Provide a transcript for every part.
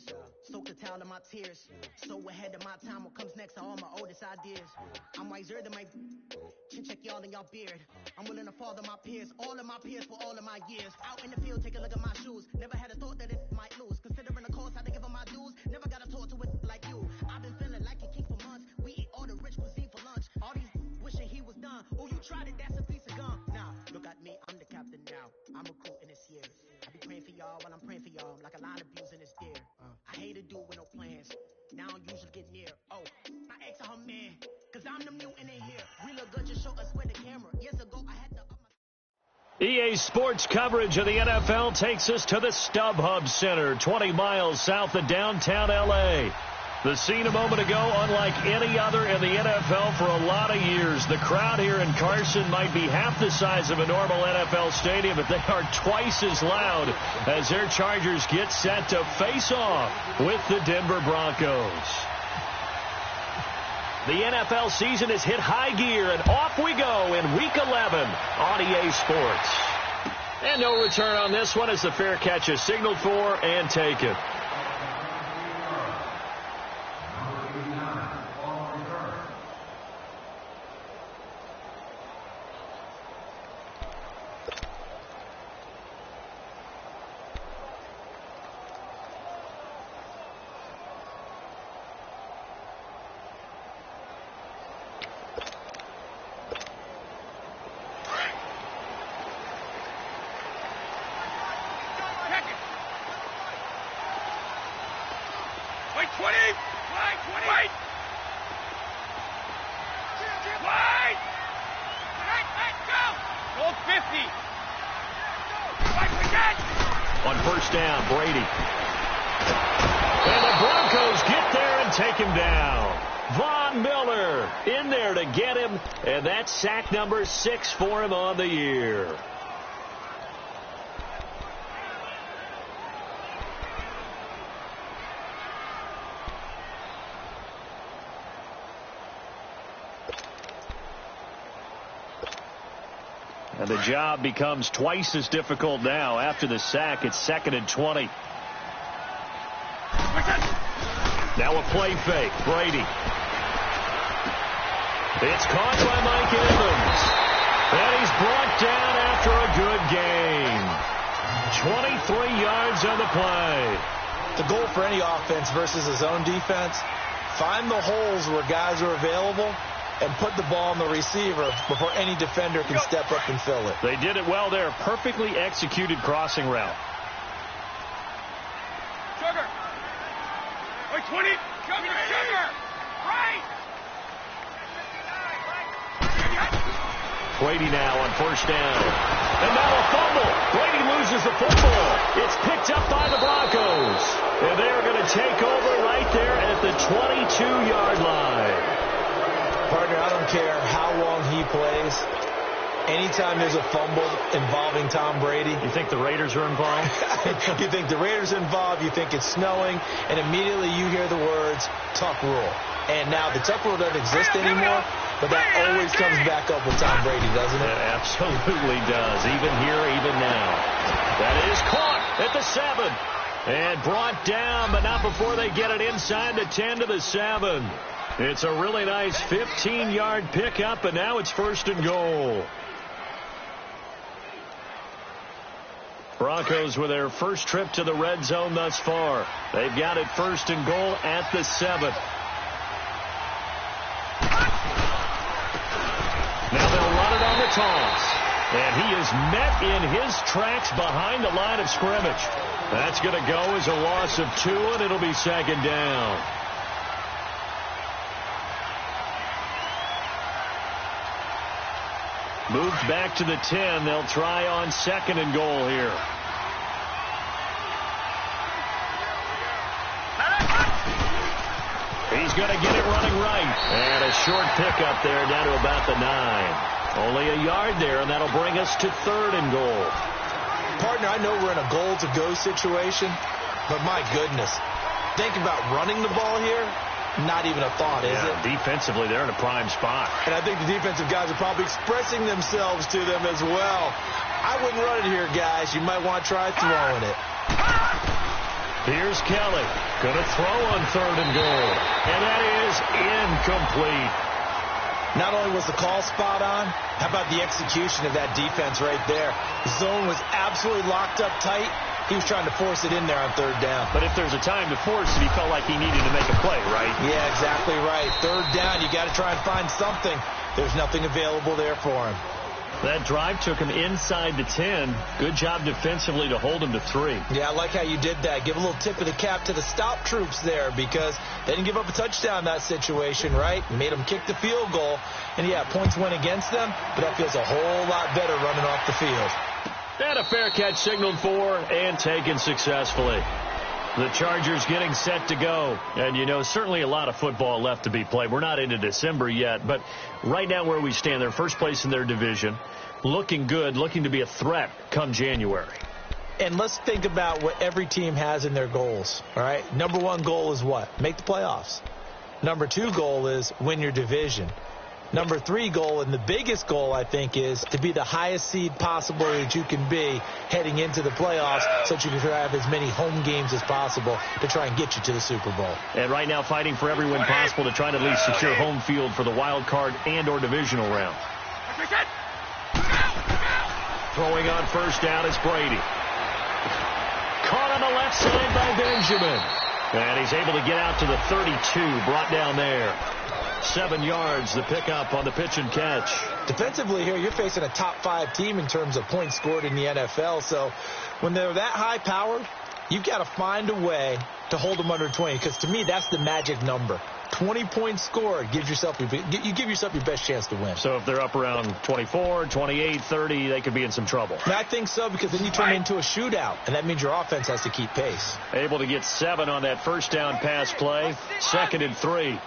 years. Soak the towel in my tears. So ahead of my time, what comes next are all my oldest ideas. I'm wiser than my chin check y'all in y'all beard. I'm willing to father my peers, all of my peers for all of my years. Out in the field, take a look at my shoes. Never had a thought that it might lose. Considering the cost, I had to give them my dues. Never got to talk to it like you. I've been feeling like a king for months. We eat all the rich cuisine for lunch. All these wishing he was done. Oh, you tried it, that's a piece of gum. Now, look at me, I'm the captain now. I'm recruiting this year. I be praying for y'all while I'm praying for y'all. Like a line abusing this deer. I hate to do it with no plans. Now I don't usually get near. Oh, I asked her man, cause I'm the mutant in here. We look good, just show us where the camera. Years ago, I had to up my... EA Sports coverage of the NFL takes us to the StubHub Center, 20 miles south of downtown L.A. The scene a moment ago, unlike any other in the NFL for a lot of years. The crowd here in Carson might be half the size of a normal NFL stadium, but they are twice as loud as their Chargers get set to face off with the Denver Broncos. The NFL season has hit high gear, and off we go in Week 11 on EA Sports. And no return on this one as the fair catch is signaled for and taken. On first down, Brady. And the Broncos get there and take him down. Von Miller in there to get him, and that's sack number 6 for him on the year. And the job becomes twice as difficult now. After the sack, it's 2nd and 20. Now a play fake. Brady. It's caught by Mike Evans. And he's brought down after a good game. 23 yards on the play. The goal for any offense versus his own defense, find the holes where guys are available and put the ball on the receiver before any defender can step up and fill it. They did it well there. Perfectly executed crossing route. Sugar. Wait, 20. Sugar. Right. Brady now on first down. And now a fumble. Brady loses the football. It's picked up by the Broncos. And they're going to take over right there at the 22-yard line. Partner, I don't care how long he plays. Anytime there's a fumble involving Tom Brady. You think the Raiders are involved? You think the Raiders are involved, you think it's snowing, and immediately you hear the words, tuck rule. And now the tuck rule doesn't exist anymore, but that always comes back up with Tom Brady, doesn't it? It absolutely does, even here, even now. That is caught at the 7. And brought down, but not before they get it inside the 10 to the 7. It's a really nice 15-yard pickup, and now it's 1st and goal. Broncos with their first trip to the red zone thus far. They've got it 1st and goal at the 7. Now they'll run it on the toss. And he is met in his tracks behind the line of scrimmage. That's going to go as a loss of 2, and it'll be 2nd down. Moved back to the 10. They'll try on 2nd and goal here. He's going to get it running right. And a short pickup there down to about the 9. Only a yard there, and that'll bring us to 3rd and goal. Partner, I know we're in a goal-to-go situation, but my goodness. Think about running the ball here. Not even a thought, is it? Defensively, they're in a prime spot. And I think the defensive guys are probably expressing themselves to them as well. I wouldn't run it here, guys. You might want to try throwing it. Here's Kelly. Going to throw on 3rd and goal. And that is incomplete. Not only was the call spot on, how about the execution of that defense right there? The zone was absolutely locked up tight. He was trying to force it in there on 3rd down. But if there's a time to force it, he felt like he needed to make a play, right? Yeah, exactly right. 3rd down, you got to try and find something. There's nothing available there for him. That drive took him inside the 10. Good job defensively to hold him to 3. Yeah, I like how you did that. Give a little tip of the cap to the stop troops there because they didn't give up a touchdown in that situation, right? Made them kick the field goal. And, yeah, points went against them, but that feels a whole lot better running off the field. And a fair catch signaled for and taken successfully. The Chargers getting set to go. And, you know, certainly a lot of football left to be played. We're not into December yet, but right now where we stand, they're first place in their division. Looking good, looking to be a threat come January. And let's think about what every team has in their goals, all right? Number 1 goal is what? Make the playoffs. Number 2 goal is win your division. Number 3 goal, and the biggest goal, I think, is to be the highest seed possible that you can be heading into the playoffs so that you can have as many home games as possible to try and get you to the Super Bowl. And right now fighting for every win possible to try to at least secure home field for the wild card and or divisional round. Throwing on 1st down is Brady. Caught on the left side by Benjamin. And he's able to get out to the 32, brought down there. 7 yards, the pickup on the pitch and catch. Defensively here, you're facing a top 5 team in terms of points scored in the NFL. So when they're that high powered, you've got to find a way to hold them under 20. Because to me, that's the magic number. 20 points scored, you give yourself your best chance to win. So if they're up around 24, 28, 30, they could be in some trouble. And I think so, because then you turn it into a shootout, and that means your offense has to keep pace. Able to get 7 on that 1st down pass play. 2nd and 3.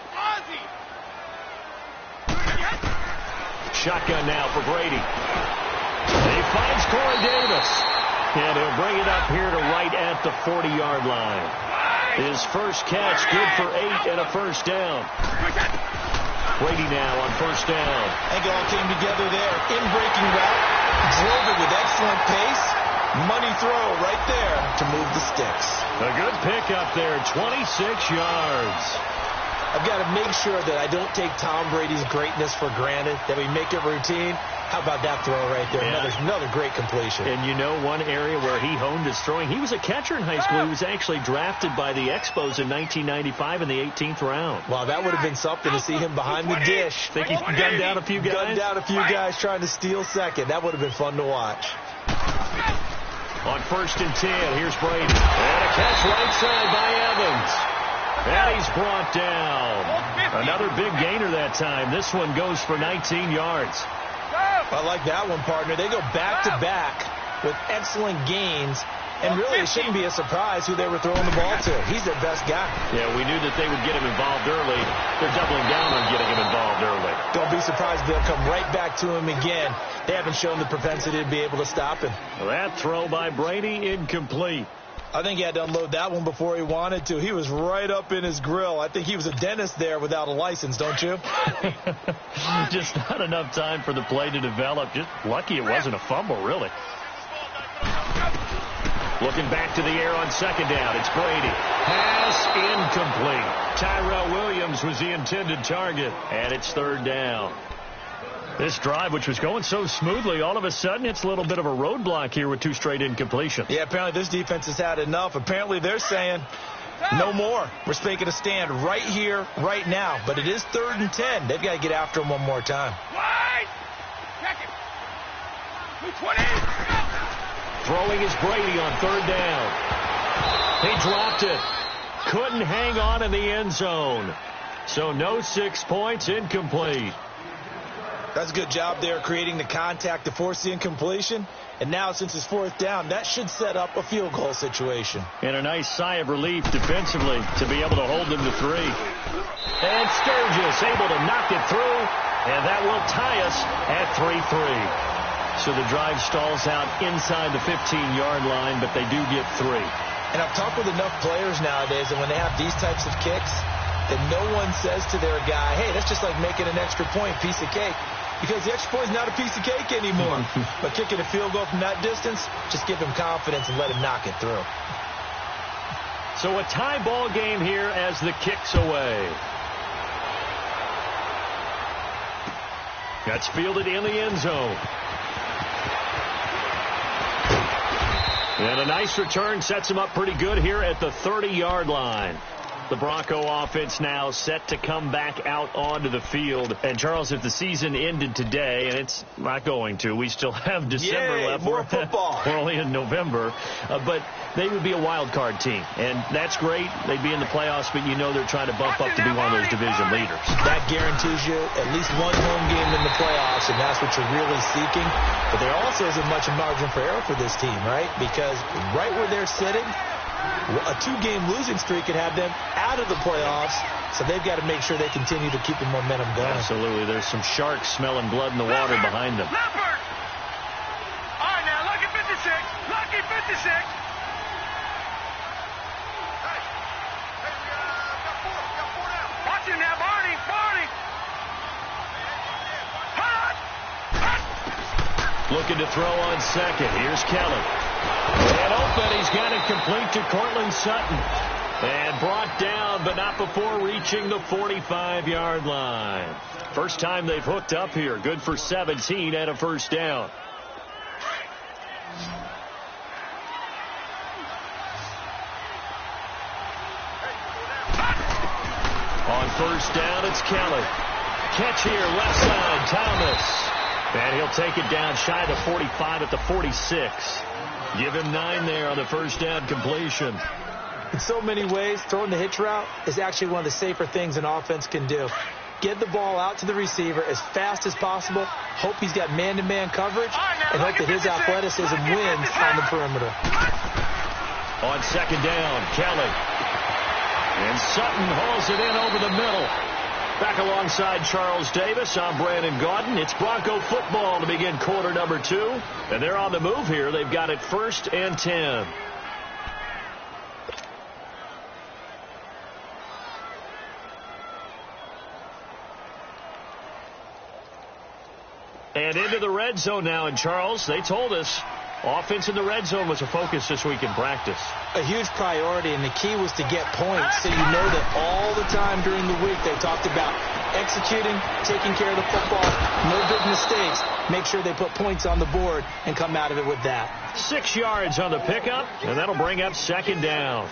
Shotgun now for Brady. He finds Corey Davis. And he'll bring it up here to right at the 40-yard line. His first catch, good for 8 and a 1st down. Brady now on 1st down. I think it all came together there. In-breaking route. Drove it with excellent pace. Money throw right there to move the sticks. A good pickup there, 26 yards. I've got to make sure that I don't take Tom Brady's greatness for granted, that we make it routine. How about that throw right there? Yeah. Another great completion. And you know one area where he honed his throwing, he was a catcher in high school. He was actually drafted by the Expos in 1995 in the 18th round. Wow, that would have been something to see him behind the dish. Think he's gunned down a few guys? Gunned down a few guys trying to steal second. That would have been fun to watch. On 1st and 10, here's Brady. And a catch right side by Evans. And he's brought down. Another big gainer that time. This one goes for 19 yards. I like that one, partner. They go back-to-back with excellent gains. And really, it shouldn't be a surprise who they were throwing the ball to. He's their best guy. Yeah, we knew that they would get him involved early. They're doubling down on getting him involved early. Don't be surprised if they'll come right back to him again. They haven't shown the propensity to be able to stop him. Well, that throw by Brady, incomplete. I think he had to unload that one before he wanted to. He was right up in his grill. I think he was a dentist there without a license, don't you? Just not enough time for the play to develop. Just lucky it wasn't a fumble, really. Looking back to the air on 2nd down. It's Brady. Pass incomplete. Tyrell Williams was the intended target. And it's 3rd down. This drive, which was going so smoothly, all of a sudden it's a little bit of a roadblock here with 2 straight incompletions. Yeah, apparently this defense has had enough. Apparently they're saying no more. We're making a stand right here, right now. But it is 3rd and 10. They've got to get after him one more time. Throwing is Brady on 3rd down. He dropped it. Couldn't hang on in the end zone. So no 6 points, incomplete. That's a good job there creating the contact to force the incompletion. And now, since it's 4th down, that should set up a field goal situation. And a nice sigh of relief defensively to be able to hold them to 3. And Sturgis able to knock it through. And that will tie us at 3-3. So the drive stalls out inside the 15-yard line, but they do get 3. And I've talked with enough players nowadays, and when they have these types of kicks, that no one says to their guy, hey, that's just like making an extra point, piece of cake. Because the extra point is not a piece of cake anymore. But kicking a field goal from that distance, just give him confidence and let him knock it through. So a tie ball game here as the kick's away. That's fielded in the end zone. And a nice return sets him up pretty good here at the 30-yard line. The Bronco offense now set to come back out onto the field. And, Charles, if the season ended today, and it's not going to, we still have December left. More football. We're only in November. But they would be a wild card team. And that's great. They'd be in the playoffs, but you know they're trying to bump up to be one of those division leaders. That guarantees you at least one home game in the playoffs, and that's what you're really seeking. But there also isn't much margin for error for this team, right? Because right where they're sitting, a 2-game losing streak could have them out of the playoffs, so they've got to make sure they continue to keep the momentum going. Absolutely. There's some sharks smelling blood in the water behind them. Leopard! All right, now, lucky 56. Lucky 56. Hey, we got four now. Watch him now, Barney. Looking to throw on second. Here's Kelly. And open. He's got it complete to Cortland Sutton. And brought down, but not before reaching the 45-yard line. First time they've hooked up here. Good for 17 and a first down. On first down, it's Kelly. Catch here, left side, Thomas. And he'll take it down shy of the 45 at the 46. Give him 9 there on the first down completion. In so many ways, throwing the hitch route is actually one of the safer things an offense can do. Get the ball out to the receiver as fast as possible, hope he's got man-to-man coverage, and hope that his athleticism wins on the perimeter. On second down, Kelly. And Sutton hauls it in over the middle. Back alongside Charles Davis, I'm Brandon Gaudin. It's Bronco football to begin quarter number 2. And they're on the move here. They've got it 1st and 10. And into the red zone now. And Charles, they told us offense in the red zone was a focus this week in practice. A huge priority, and the key was to get points, so you know that all the time during the week they talked about executing, taking care of the football, no big mistakes, make sure they put points on the board and come out of it with that. 6 yards on the pickup, and that'll bring up second down.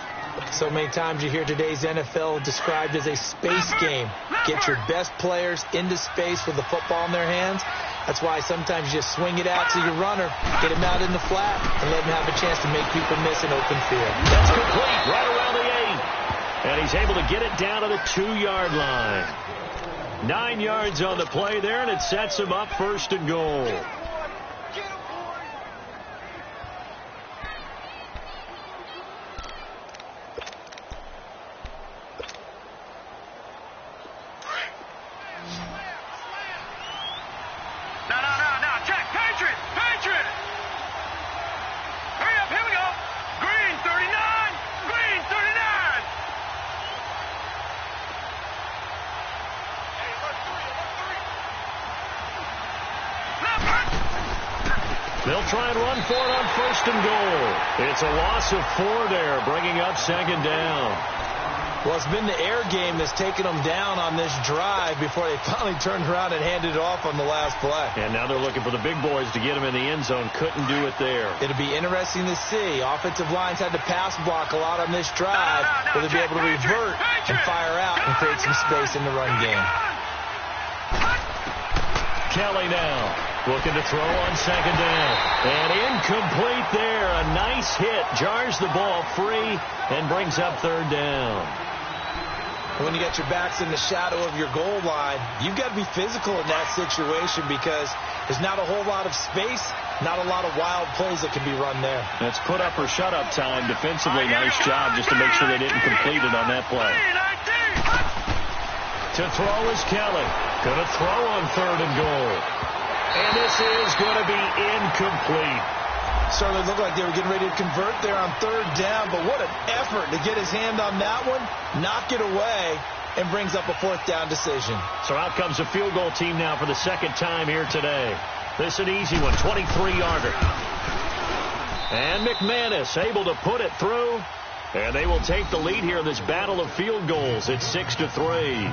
So many times you hear today's NFL described as a space game. Get your best players into space with the football in their hands. That's why sometimes you just swing it out to your runner, get him out in the flat, and let him have a chance to make people miss an open field. That's complete right around the 8. And he's able to get it down to the 2-yard line. 9 yards on the play there, and it sets him up 1st and goal. They'll try and run for it on 1st and goal. It's a loss of 4 there, bringing up second down. Well, it's been the air game that's taken them down on this drive before they finally turned around and handed it off on the last play. And now they're looking for the big boys to get them in the end zone. Couldn't do it there. It'll be interesting to see. Offensive lines had to pass block a lot on this drive. Will they be able to revert and fire out and create some space in the run game? Kelly now looking to throw on second down. And incomplete there. A nice hit. Jars the ball free and brings up 3rd down. When you got your backs in the shadow of your goal line, you've got to be physical in that situation because there's not a whole lot of space, not a lot of wild plays that can be run there. That's put up or shut up time. Defensively, nice job just to make sure they didn't complete it on that play. To throw is Kelly. Going to throw on 3rd and goal. And this is going to be incomplete. Certainly looked like they were getting ready to convert there on 3rd down, but what an effort to get his hand on that one, knock it away, and brings up a 4th down decision. So out comes a field goal team now for the 2nd time here today. This is an easy one, 23-yarder. And McManus able to put it through. And they will take the lead here in this battle of field goals at 6-3.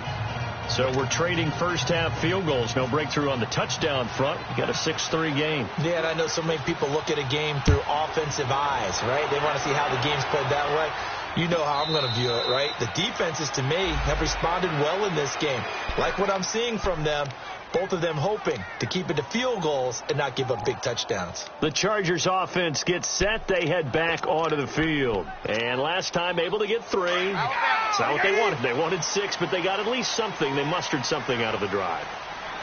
So we're trading first-half field goals. No breakthrough on the touchdown front. We got a 6-3 game. Yeah, and I know so many people look at a game through offensive eyes, right? They want to see how the game's played that way. You know how I'm going to view it, right? The defenses, to me, have responded well in this game. Like what I'm seeing from them, both of them hoping to keep it to field goals and not give up big touchdowns. The Chargers offense gets set. They head back onto the field. And last time able to get 3. That's not what they wanted. They wanted 6, but they got at least something. They mustered something out of the drive.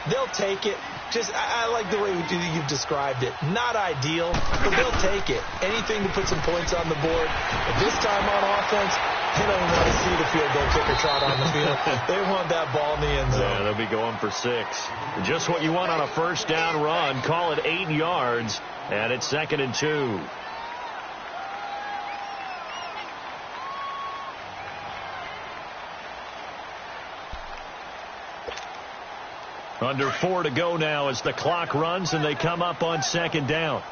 They'll take it. I like the way you've described it. Not ideal, but they'll take it. Anything to put some points on the board. But this time on offense, they don't want to see the field goal kicker trot on the field. They want that ball in the end zone. Yeah, they'll be going for 6. Just what you want on a first down run. Call it 8 yards, and it's 2nd and 2. Under 4 to go now as the clock runs, and they come up on 2nd down.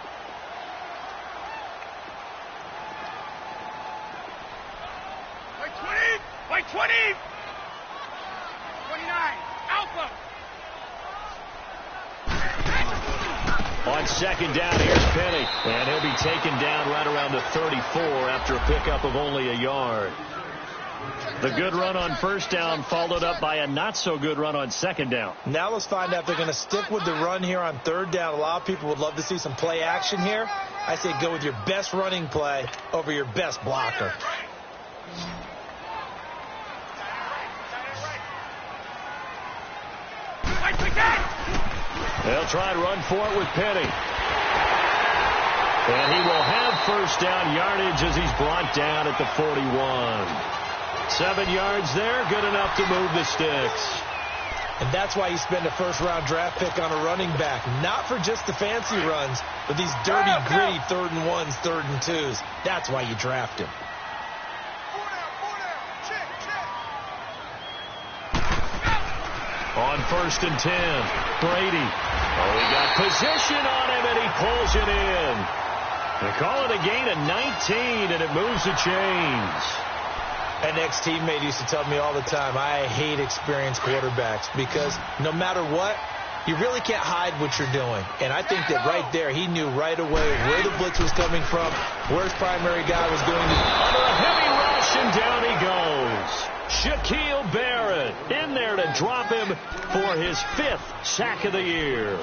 White 20! 29! Alpha! On 2nd down, here's Penny. And he'll be taken down right around the 34 after a pickup of only a yard. The good run on first down followed up by a not-so-good run on 2nd down. Now let's find out if they're going to stick with the run here on 3rd down. A lot of people would love to see some play action here. I say go with your best running play over your best blocker. They'll try and run for it with Penny. And he will have first down yardage as he's brought down at the 41. 7 yards there, good enough to move the sticks. And that's why you spend a first-round draft pick on a running back. Not for just the fancy runs, but these dirty, gritty 3rd and 1s, 3rd and 2s. That's why you draft him. On 1st and 10, Brady. Oh, he got position on him, and he pulls it in. They call it a gain of 19, and it moves the chains. An ex-teammate used to tell me all the time, I hate experienced quarterbacks because no matter what, you really can't hide what you're doing. And I think that right there, he knew right away where the blitz was coming from, where his primary guy was going to. Under a heavy rush, and down he goes. Shaquille Barrett in there to drop him for his 5th sack of the year.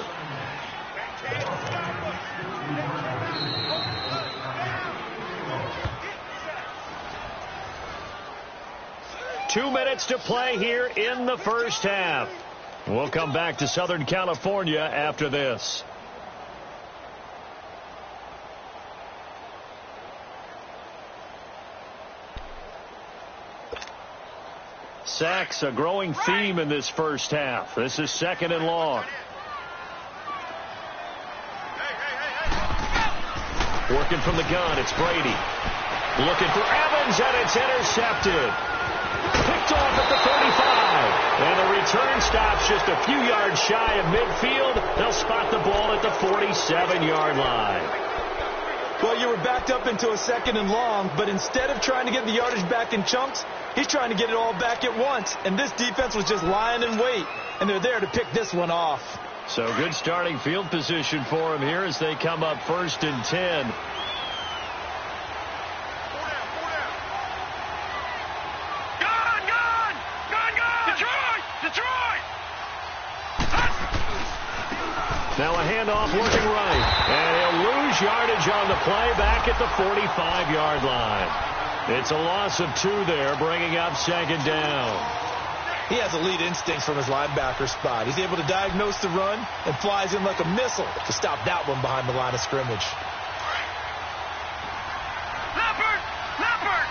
Two minutes to play here in the first half. We'll come back to Southern California after this. Sacks, a growing theme in this first half. This is 2nd and long. Working from the gun, it's Brady. Looking for Evans, and it's intercepted. Picked off at the 35. And the return stops just a few yards shy of midfield. They'll spot the ball at the 47-yard line. Well, you were backed up into a 2nd and long, but instead of trying to get the yardage back in chunks, he's trying to get it all back at once. And this defense was just lying in wait, and they're there to pick this one off. So good starting field position for him here as they come up 1st and 10. Now a handoff working right. And he'll lose yardage on the play back at the 45-yard line. It's a loss of 2 there, bringing up 2nd down. He has elite instincts from his linebacker spot. He's able to diagnose the run and flies in like a missile to stop that one behind the line of scrimmage. Leopard! Leopard!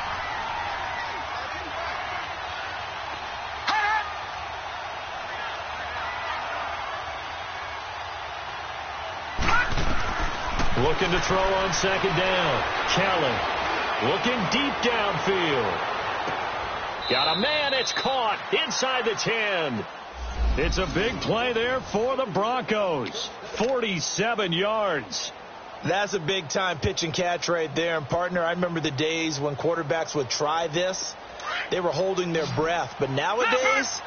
Looking to throw on 2nd down. Kelly looking deep downfield. Got a man. It's caught inside the 10. It's a big play there for the Broncos. 47 yards. That's a big-time pitch and catch right there. And, partner, I remember the days when quarterbacks would try this. They were holding their breath. But nowadays,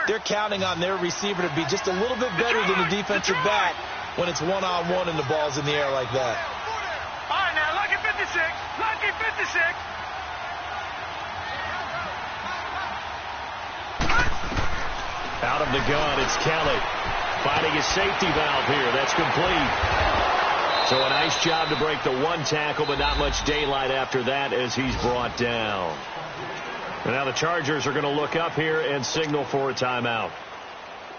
they're counting on their receiver to be just a little bit better than the defensive back when it's one-on-one and the ball's in the air like that. All right, now, lucky 56. Lucky 56. Out of the gun, it's Kelly. Finding his safety valve here. That's complete. So a nice job to break the one tackle, but not much daylight after that as he's brought down. And now the Chargers are going to look up here and signal for a timeout,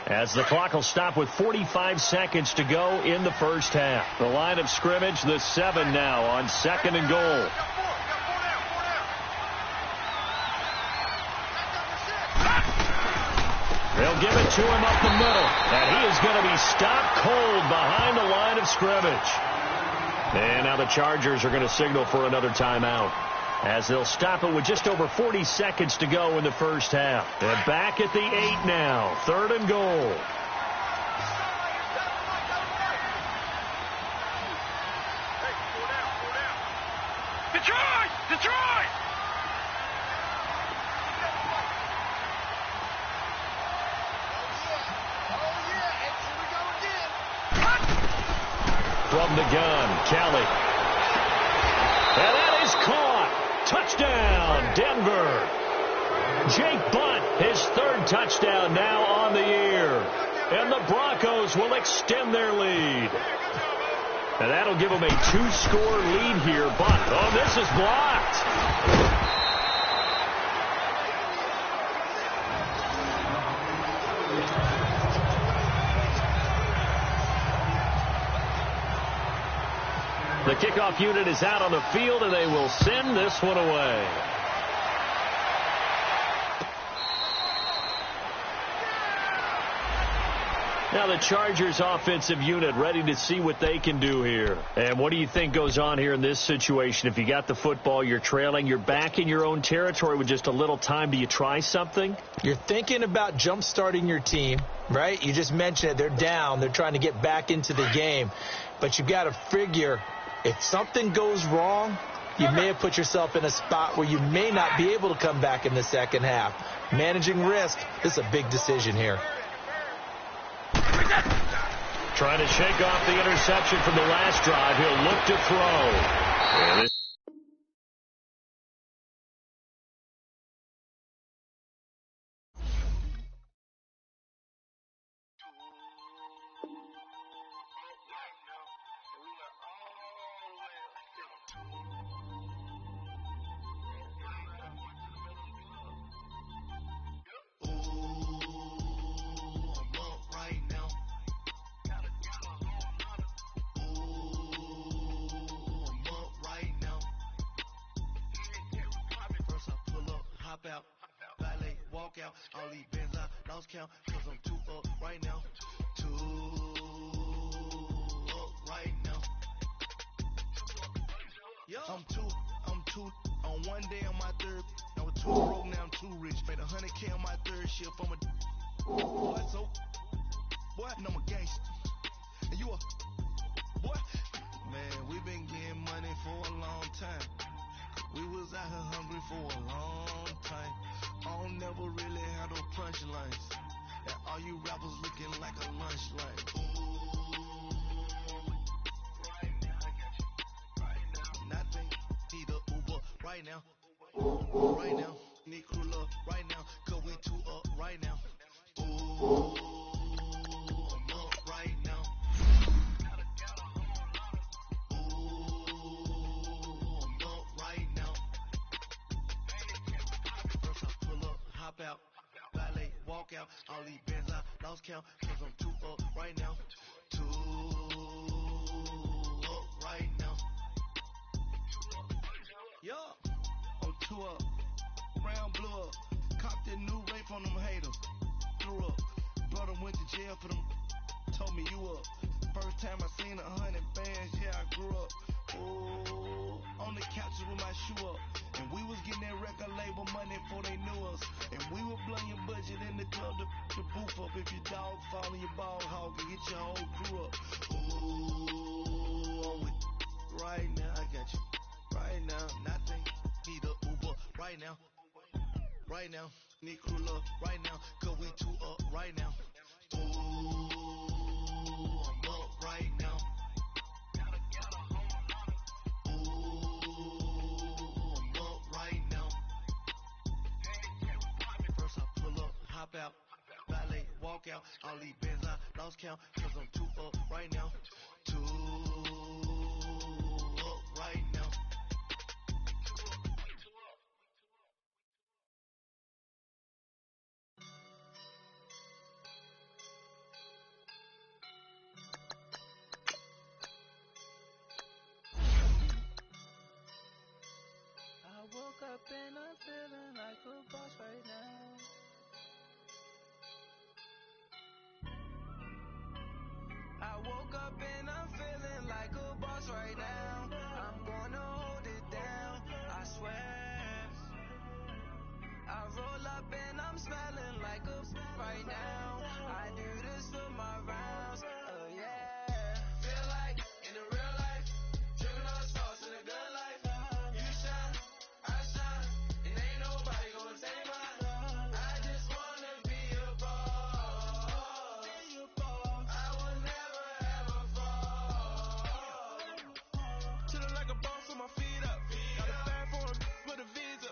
as the clock will stop with 45 seconds to go in the first half. The line of scrimmage, the 7 now on 2nd and goal. They'll give it to him up the middle, and he is going to be stopped cold behind the line of scrimmage. And now the Chargers are going to signal for another timeout, as they'll stop it with just over 40 seconds to go in the first half. And back at the 8 now, 3rd and goal. Detroit! Detroit! From the gun, Kelly. And that is caught. Touchdown, Denver. Jake Butt, his 3rd touchdown now on the year. And the Broncos will extend their lead. And that'll give them a 2-score lead here. But, oh, this is blocked. The kickoff unit is out on the field, and they will send this one away. Now the Chargers offensive unit ready to see what they can do here. And what do you think goes on here in this situation? If you got the football, you're trailing, you're back in your own territory with just a little time. Do you try something? You're thinking about jump-starting your team, right? You just mentioned it. They're down. They're trying to get back into the game. But you've got to figure, if something goes wrong, you may have put yourself in a spot where you may not be able to come back in the second half. Managing risk, this is a big decision here. Trying to shake off the interception from the last drive. He'll look to throw. And this out, valet, walk out, all these bins I lost count, cause I'm 2 up right now, 2 up right now, I'm two, on one day on my 3rd, I was 2 broke, now I'm 2 rich, made 100K on my 3rd shift, I'm a boy, so, boy, no, I'm a gangster, and you a, boy, man, we been getting money for a long time. We was out here hungry for a long time. I don't never really have no punchlines. And all you rappers looking like a lunch line. Ooh, right now, I got you. Right now, nothing. Need a Uber right now. Right now, need crew love right now. Cause we 2 up right now. Ooh, I'm up right now. Out, valet, walk out, all these bands I lost count, cause I'm 2 up right now, 2 up right now, yeah, I'm 2 up, round blew up, copped that new rape on them haters, threw up, brother went to jail for them, told me you up, first time I seen 100 bands, yeah I grew up, ooh, on the couches with my shoe up. And we was getting that record label money before they knew us. And we were blowing your budget in the club to boof up. If your dog fall in your ball hog and get your whole crew up. Ooh, I'm with right now. I got you right now. Nothing. Need a Uber right now. Right now. Need crew up right now. Cause we two up right now. Ooh, I'm up right now. Ooh, I'm up right now. First I pull up, hop out. Valet, walk out. All these bands I lost count. Cause I'm two up right now. Two up right now. I woke up and I'm feeling like a boss right now. I woke up and I'm feeling like a boss right now. I'm gonna hold it down, I swear. I roll up and I'm smelling like a right now. I do this for my rounds, oh yeah. Feel like in the real life, dripping on sauce in a good life. You shine, I shine, and ain't nobody gonna take mine. I just wanna be a boss. I will never ever fall. Chillin' like a boss with my feet up. Got a bag for a with a visa.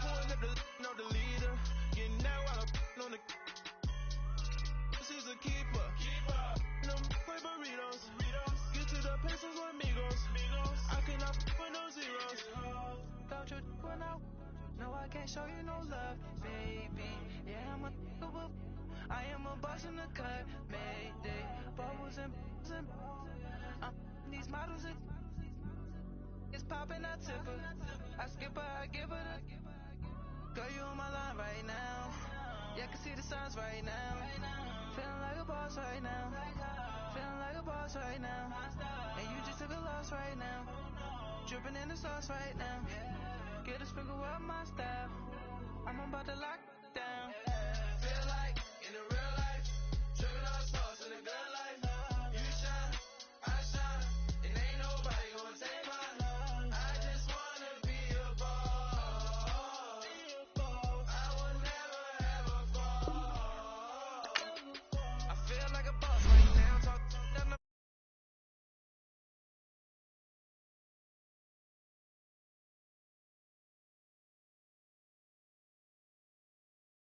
Pulling up the know the leader. Getting that while I'm on the. She's a keeper. Them play burritos. Get to the pesos with amigos. I cannot with no zeros. Don't you when I no, I can't show you no love, baby. Yeah, I am a boss in the cut, mayday. Bubbles and I'm these models and it's popping, I tip her. I skip her, I give her the. Girl, you on my line right now. Yeah, I can see the signs right now. Feeling like a boss right now. Feeling like a boss right now. And you just took a loss right now. Dripping in the sauce right now. Get a sprinkle up my style. I'm about to lock